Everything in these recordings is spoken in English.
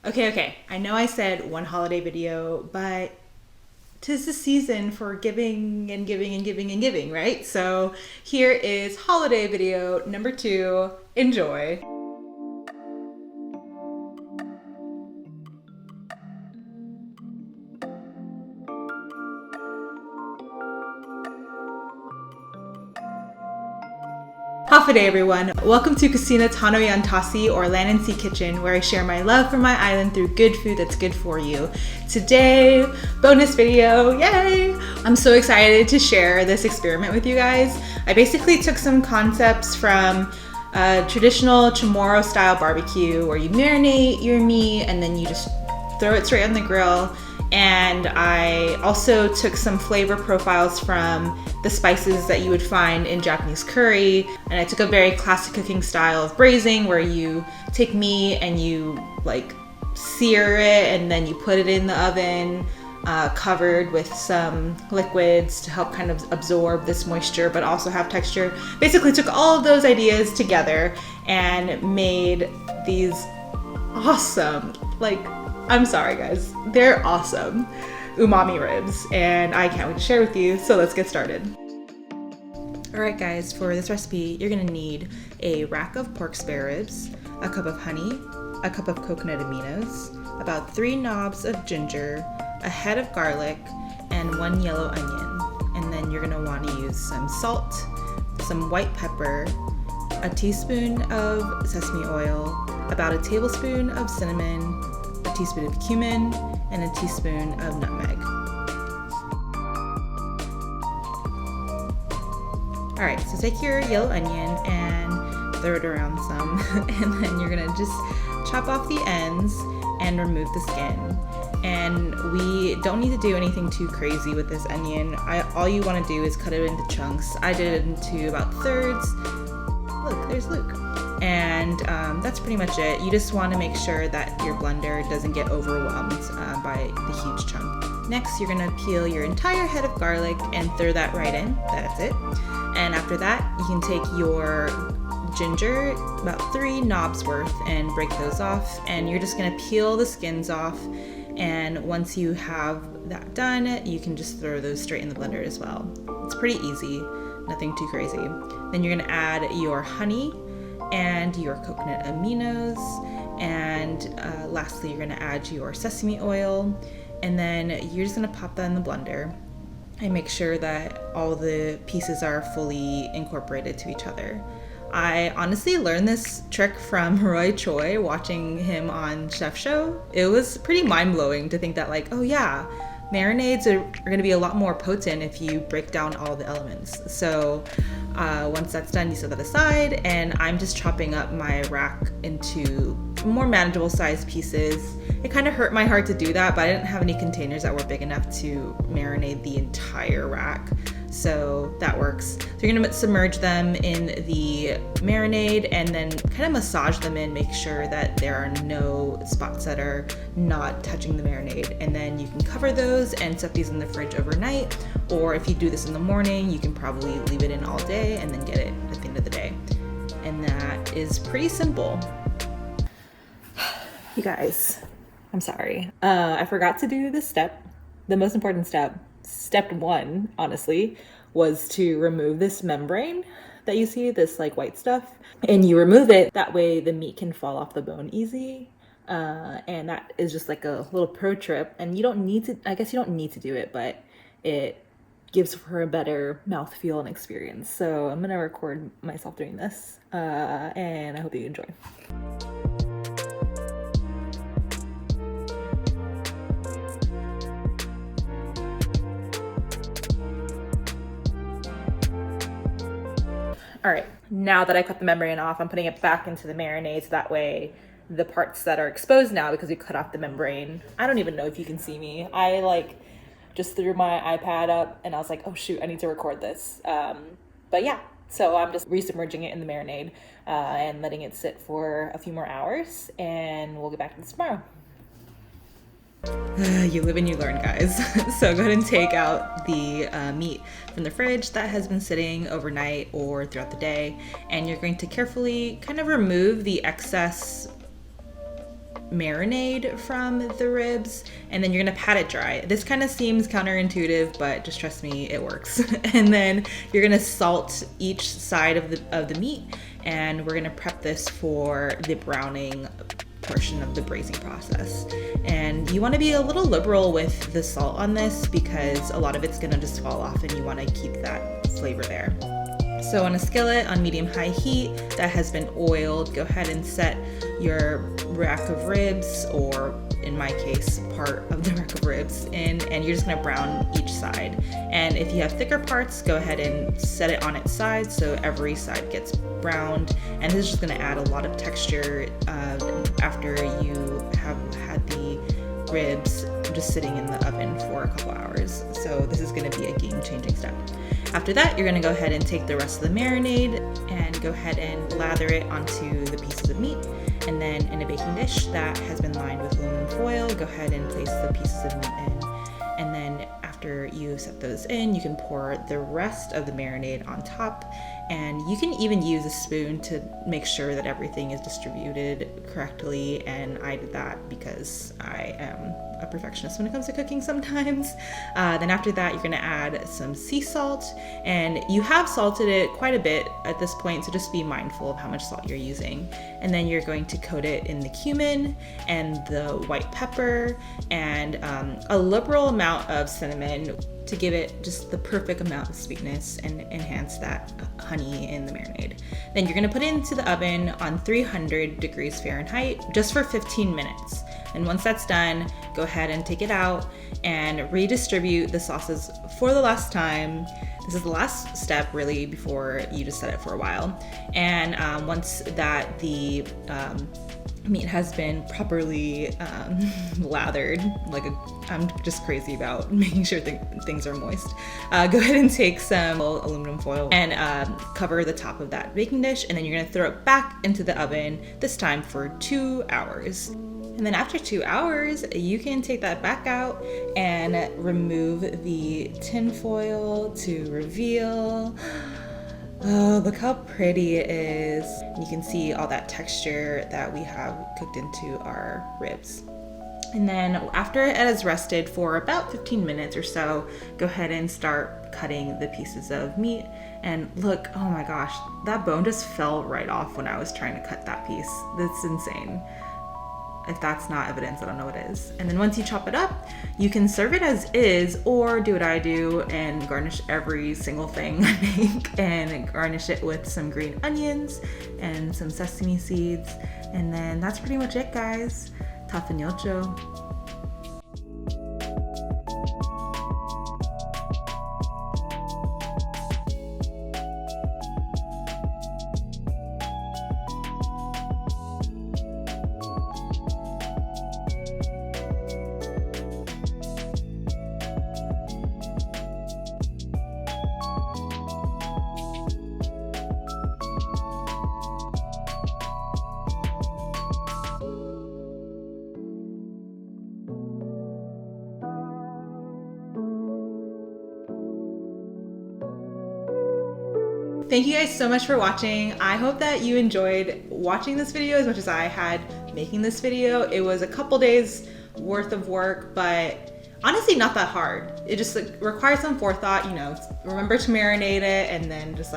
Okay. I know I said one holiday video, but 'tis the season for giving and giving and giving and giving, right? So here is holiday video number 2. Enjoy. Hafa day, everyone. Welcome to Kusina Tano Yantasi, or Land and Sea Kitchen, where I share my love for my island through good food that's good for you. Today, bonus video, yay! I'm so excited to share this experiment with you guys. I basically took some concepts from traditional Chamorro style barbecue, where you marinate your meat and then you just throw it straight on the grill. And I also took some flavor profiles from the spices that you would find in Japanese curry. And I took a very classic cooking style of braising, where you take meat and you like sear it and then you put it in the oven, covered with some liquids to help kind of absorb this moisture but also have texture. Basically took all of those ideas together and made these awesome, I'm sorry guys, they're awesome umami ribs, and I can't wait to share with you, so let's get started. Alright guys, for this recipe you're gonna need a rack of pork spare ribs, a cup of honey, a cup of coconut aminos, about 3 knobs of ginger, a head of garlic, and 1 yellow onion. And then you're gonna want to use some salt, some white pepper, a teaspoon of sesame oil, about a tablespoon of cinnamon, a teaspoon of cumin, and a teaspoon of nutmeg. Alright, so take your yellow onion and throw it around some, and then you're gonna just chop off the ends and remove the skin. And we don't need to do anything too crazy with this onion. All you want to do is cut it into chunks. I did it into about thirds. Look, there's Luke. And that's pretty much it. You just want to make sure that your blender doesn't get overwhelmed by the huge chunk. Next, you're gonna peel your entire head of garlic and throw that right in. That's it. And after that, you can take your ginger, about 3 knobs worth, and break those off. And you're just gonna peel the skins off. And once you have that done, you can just throw those straight in the blender as well. It's pretty easy, nothing too crazy. Then you're gonna add your honey and your coconut aminos, and lastly you're gonna add your sesame oil, and then you're just gonna pop that in the blender and make sure that all the pieces are fully incorporated to each other. I honestly learned this trick from Roy Choi, watching him on Chef Show. It was pretty mind-blowing to think that oh yeah, marinades are gonna be a lot more potent if you break down all the elements. So once that's done, you set that aside, and I'm just chopping up my rack into more manageable sized pieces. It kind of hurt my heart to do that, but I didn't have any containers that were big enough to marinate the entire rack. So that works. So you're gonna submerge them in the marinade and then kind of massage them in, make sure that there are no spots that are not touching the marinade. And then you can cover those and set these in the fridge overnight. Or if you do this in the morning, you can probably leave it in all day and then get it at the end of the day. And that is pretty simple. You guys, I'm sorry. I forgot to do this step, the most important step. Step 1, honestly, was to remove this membrane that you see, this white stuff, and you remove it. That way the meat can fall off the bone easy. And that is just a little pro trip, and you don't need to, I guess you don't need to do it, but it gives her a better mouthfeel and experience. So I'm gonna record myself doing this, and I hope you enjoy. All right, now that I cut the membrane off, I'm putting it back into the marinade, so that way the parts that are exposed now, because we cut off the membrane, I don't even know if you can see me. I just threw my iPad up and I was like, oh shoot, I need to record this. But yeah, so I'm just resubmerging it in the marinade and letting it sit for a few more hours, and we'll get back to this tomorrow. You live and you learn, guys. So go ahead and take out the meat from the fridge that has been sitting overnight or throughout the day, and you're going to carefully kind of remove the excess marinade from the ribs, and then you're gonna pat it dry. This kind of seems counterintuitive, but just trust me, it works. And then you're gonna salt each side of the meat, and we're gonna prep this for the browning portion of the braising process. And you want to be a little liberal with the salt on this because a lot of it's gonna just fall off, and you want to keep that flavor there. So on a skillet on medium-high heat that has been oiled, go ahead and set your rack of ribs, or in my case, part of the rack of ribs in, and you're just gonna brown each side. And if you have thicker parts, go ahead and set it on its side so every side gets browned. And this is just gonna add a lot of texture after you have had the ribs just sitting in the oven for a couple hours. So this is gonna be a game-changing step. After that, you're gonna go ahead and take the rest of the marinade and go ahead and lather it onto the pieces of meat. And then in a baking dish that has been lined with aluminum foil, go ahead and place the pieces of meat in. And then after you set those in, you can pour the rest of the marinade on top. And you can even use a spoon to make sure that everything is distributed correctly. And I did that because I am a perfectionist when it comes to cooking sometimes. Then after that, you're gonna add some sea salt, and you have salted it quite a bit at this point, so just be mindful of how much salt you're using. And then you're going to coat it in the cumin and the white pepper and a liberal amount of cinnamon to give it just the perfect amount of sweetness and enhance that honey in the marinade. Then you're gonna put it into the oven on 300 degrees Fahrenheit just for 15 minutes. And once that's done, go ahead and take it out and redistribute the sauces for the last time. This is the last step really before you just set it for a while. And once that the meat has been properly lathered, I'm just crazy about making sure things are moist. Go ahead and take some aluminum foil and cover the top of that baking dish, and then you're gonna throw it back into the oven, this time for 2 hours. And then after 2 hours, you can take that back out and remove the tin foil to reveal. Oh, look how pretty it is. You can see all that texture that we have cooked into our ribs. And then after it has rested for about 15 minutes or so, go ahead and start cutting the pieces of meat. And look, oh my gosh, that bone just fell right off when I was trying to cut that piece. That's insane. If that's not evidence, I don't know what is. And then once you chop it up, you can serve it as is, or do what I do and garnish every single thing I make, and garnish it with some green onions and some sesame seeds. And then that's pretty much it, guys. Fañocho. Thank you guys so much for watching. I hope that you enjoyed watching this video as much as I had making this video. It was a couple days worth of work, but honestly not that hard. It just requires some forethought, you know, remember to marinate it, and then just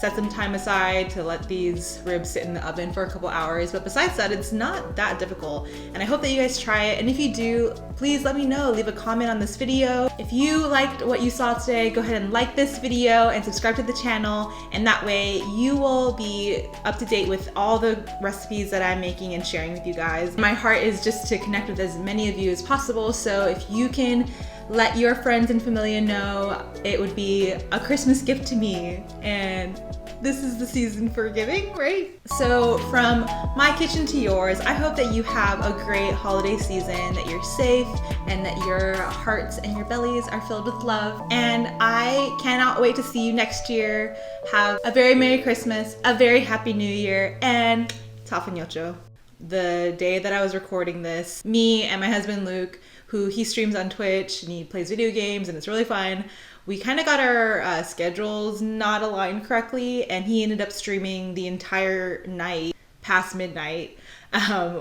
set some time aside to let these ribs sit in the oven for a couple hours. But besides that, it's not that difficult. And I hope that you guys try it. And if you do, please let me know. Leave a comment on this video. If you liked what you saw today, go ahead and like this video and subscribe to the channel. And that way you will be up to date with all the recipes that I'm making and sharing with you guys. My heart is just to connect with as many of you as possible. So if you can let your friends and familia know, it would be a Christmas gift to me. And this is the season for giving, right? So from my kitchen to yours, I hope that you have a great holiday season, that you're safe, and that your hearts and your bellies are filled with love. And I cannot wait to see you next year. Have a very Merry Christmas, a very Happy New Year, and fañocho. The day that I was recording this, me and my husband Luke, who he streams on Twitch and he plays video games and it's really fun, we kind of got our schedules not aligned correctly, and he ended up streaming the entire night past midnight.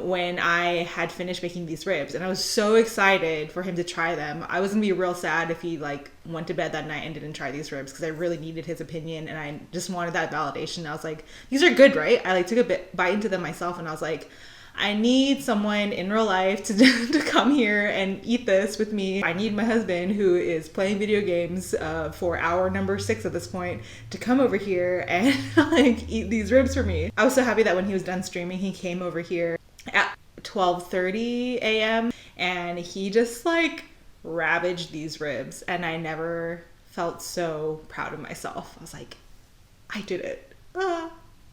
when I had finished making these ribs, and I was so excited for him to try them. I was gonna be real sad if he like went to bed that night and didn't try these ribs, because I really needed his opinion and I just wanted that validation. I was like, these are good, right? I like took a bite into them myself and I was like, I need someone in real life to come here and eat this with me. I need my husband, who is playing video games for hour number 6 at this point, to come over here and like eat these ribs for me. I was so happy that when he was done streaming, he came over here at 12:30 a.m. and he just like ravaged these ribs, and I never felt so proud of myself. I was like, I did it. Ah.